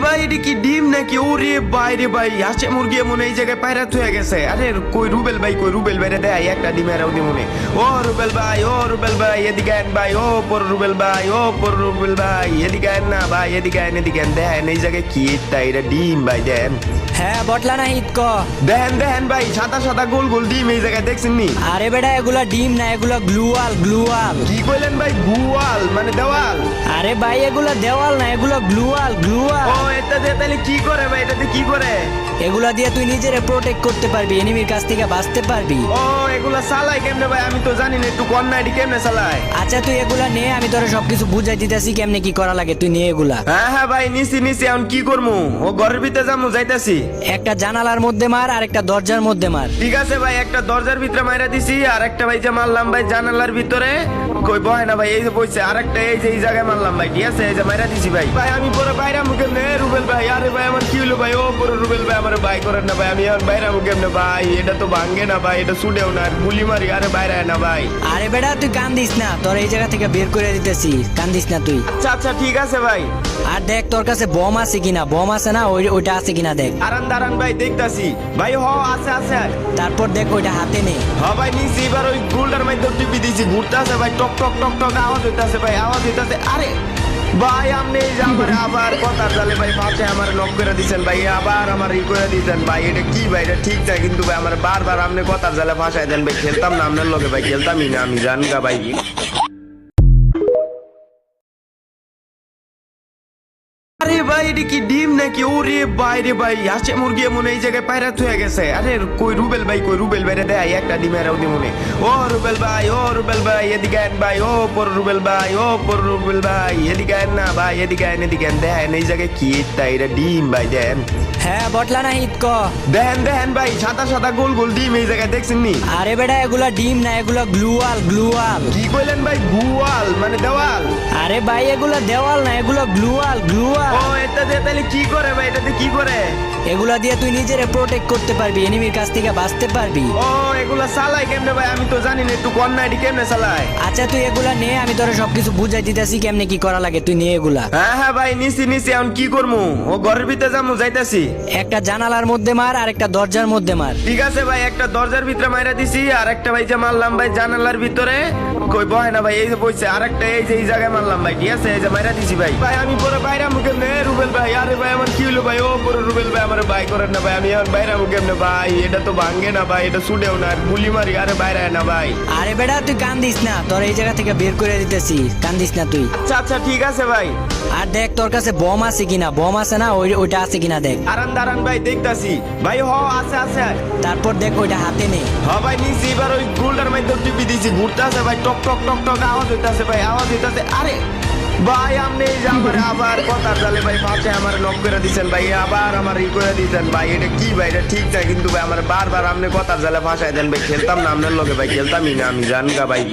ভাই এটা কি ডিম নাকি? ওরে ভাই রে ভাই, হাঁসে মুরগি মনে এই জায়গায় পায়রাত হয়ে গেছে। আরে কই রুবেল ভাই, কই রুবেল ভাই রে দেয় একটা ডিমের আউদি মনে। ও রুবেল ভাই, ও রুবেল ভাই এদিকে আন ভাই, ও পর রুবেল ভাই, ও পর রুবেল ভাই এদিকে আন না ভাই, এদিকে আন এদিকে আন। দেখেন এই জায়গায় কি এটা ডিম ভাই দেন। হ্যাঁ বটলা না হিত ক। দেখেন দেখেন ভাই, সাদা সাদা গোল গোল ডিম এই জায়গায় দেখছেন নি? আরে বেটা এগুলা ডিম না, এগুলা গ্লুয়াল গ্লুয়াল। কি কইলেন ভাই? গুয়াল মানে দেওয়াল? আরে ভাই এগুলা দেওয়াল না, এগুলা গ্লুয়াল গ্লুয়াল। ও এটা দিয়ে তাহলে কি করে ভাই? এটাতে কি করে? এগুলা দিয়ে তুই নিজেরে প্রোটেক্ট করতে পারবি, এনিমির কাছ থেকে বাঁচতে পারবি। ও এগুলা চালায় কেমনে ভাই? আমি তো জানি না, একটু কন্যা এটি কেমনে চালায়? আচ্ছা তুই এগুলা নে, আমি তোরা সবকিছু বুঝাই দিতেছি কেমনে কি করা লাগে, তুই নিয়ে এগুলা। হ্যাঁ হ্যাঁ ভাই নিছি নিছি, এখন কি করবো? ও ঘরের ভিতরে যাবো, যাইতাছি। একটা জানালার মধ্যে মার আর একটা দরজার মধ্যে মার। ঠিক আছে ভাই, একটা দরজার ভিতরে মাইরা দিছি, আর একটা ভাই যে মারলাম ভাই জানালার ভিতরে। কই বয় না ভাই, এই যে বইছে, আর একটা এই যে এই জায়গায় মারলাম ভাই। ঠিক আছে, এই যে মাইরা দিছি ভাই। ভাই আমি পরে বাইরে মুখে নে রুবেল ভাই। আরে ভাই আমার কি হলো ভাই? ও পরে রুবেল ভাই আমার ভাই করেন না ভাই, আমি এখন বাইরে মুখে নে ভাই। এটা তো ভাঙ্গে না ভাই, এটা ছুটেও না, গুলি মারি। আরে বাইরে না ভাই। আরে বেটা তুই কান্দিস না, তোর এই জায়গা থেকে বের করে দিতেছি, কান্দিস না তুই। আচ্ছা আচ্ছা ঠিক আছে ভাই। আর দেখ তোর কাছে বম আছে কিনা, বম আছে না ওইটা আছে কিনা দেখ। দাঁড়ান দাঁড়ান ভাই, দেখতাছি ভাই। হ আছে আছে। তারপর দেখ ওইটা হাতে নে। হ্যাঁ ভাই নিছি, এবার ওই গোল্ডার মাধ্যমে টিপি দিছি, ঘুরতে আছে ভাই, টক টক টক টক আওয়াজ হইতাছে ভাই, আওয়াজ হইতাছে। আরে ভাই আপনি এই যে আমার আবার কথার জালে ভাই পাশে আমার নক করে দিচ্ছেন ভাই, আবার আমার ই করে দিচ্ছেন ভাই। এটা কি ভাই? এটা ঠিক না কিন্তু ভাই, আমার বারবার আপনি কথার জালে ফাঁসাই দেন ভাই। খেলতাম না আপনার লগে ভাই, খেলতামই না আমি, জানগা ভাই। আরে ভাই এটা কি ডিম নাকি? ওরে ভাই রে ভাই, হাঁসে মুরগি মনে এই জায়গায় পায়রাত হয়ে গেছে। আরে কই রুবেল ভাই, কই রুবেল ভাই রে দেয় একটা ডিমের আউদি মনে। ও রুবেল ভাই, ও রুবেল ভাই এদিকে আন ভাই, ও পর রুবেল ভাই, ও পর রুবেল ভাই এদিকে আন না ভাই, এদিকে আন এদিকে আন। দেখেন এই জায়গায় কি এটা ডিম ভাই দেন। হ্যাঁ বটলা না হিত ক। দেখেন দেখেন ভাই, সাদা সাদা গোল গোল ডিম এই জায়গায় দেখছেন নি? আরে বেটা এগুলা ডিম না, এগুলা গ্লুয়াল গ্লুয়াল। কি কইলেন ভাই? গুয়াল মানে দেওয়াল? আরে ভাই এগুলা দেওয়াল না, এগুলা গ্লুয়াল গ্লুয়াল। ও এটা দিয়ে তাহলে কি করে ভাই? এটাতে কি করে? এগুলা দিয়ে তুই নিজেরে প্রোটেক্ট করতে পারবি, এনিমির কাছ থেকে বাঁচতে পারবি। ও এগুলা চালায় কেমনে ভাই? আমি তো জানি না, একটু কন্যা এটি কেমনে চালায়? আচ্ছা তুই এগুলা নে, আমি তোরা সবকিছু বুঝাই দিতেছি কেমনে কি করা লাগে, তুই নিয়ে এগুলা। হ্যাঁ হ্যাঁ ভাই নিছি নিছি, এখন কি করবো? ও ঘরের ভিতরে যাবো, যাইতাছি। একটা জানালার মধ্যে মার আর একটা দরজার মধ্যে মার। ঠিক আছে ভাই, একটা দরজার ভিতরে মাইরা দিছি, আর একটা ভাই যে মারলাম ভাই জানালার ভিতরে। কই বয় না ভাই, এই যে বইছে, আর একটা এই যে এই জায়গায় মারলাম ভাই। ঠিক আছে, এই যে মাইরা দিছি ভাই। ভাই আমি পরে বাইরে মুখে নে রুবেল ভাই। আরে ভাই আমার কি হলো ভাই? ও পরে রুবেল ভাই আমার ভাই করেন না ভাই, আমি এখন বাইরে মুখে নে ভাই। এটা তো ভাঙ্গে না ভাই, এটা ছুটেও না, গুলি মারি। আরে বাইরে না ভাই। আরে বেটা তুই কান্দিস না, তোর এই জায়গা থেকে বের করে দিতেছি, কান্দিস না তুই। আচ্ছা আচ্ছা ঠিক আছে ভাই। আর দেখ তোর কাছে বম আছে কিনা, বম আছে না ওইটা আছে কিনা দেখ। দাঁড়ান দাঁড়ান ভাই, দেখতাছি ভাই। হ আছে আছে। তারপর দেখ ওইটা হাতে নে। হ্যাঁ ভাই নিছি, এবার ওই গোল্ডার মাধ্যমে টিপি দিছি, ঘুরতে আছে ভাই, টক টক টক টক আওয়াজ হইতাছে ভাই, আওয়াজ হইতাছে। আরে ভাই আপনি এই যে আমার আবার কথার জালে ভাই পাশে আমার নক করে দিচ্ছেন ভাই, আবার আমার ই করে দিচ্ছেন ভাই। এটা কি ভাই? এটা ঠিক না কিন্তু ভাই, আমার বারবার আপনি কথার জালে ফাঁসাই দেন ভাই। খেলতাম না আপনার লগে ভাই, খেলতামই না আমি, জানগা ভাই।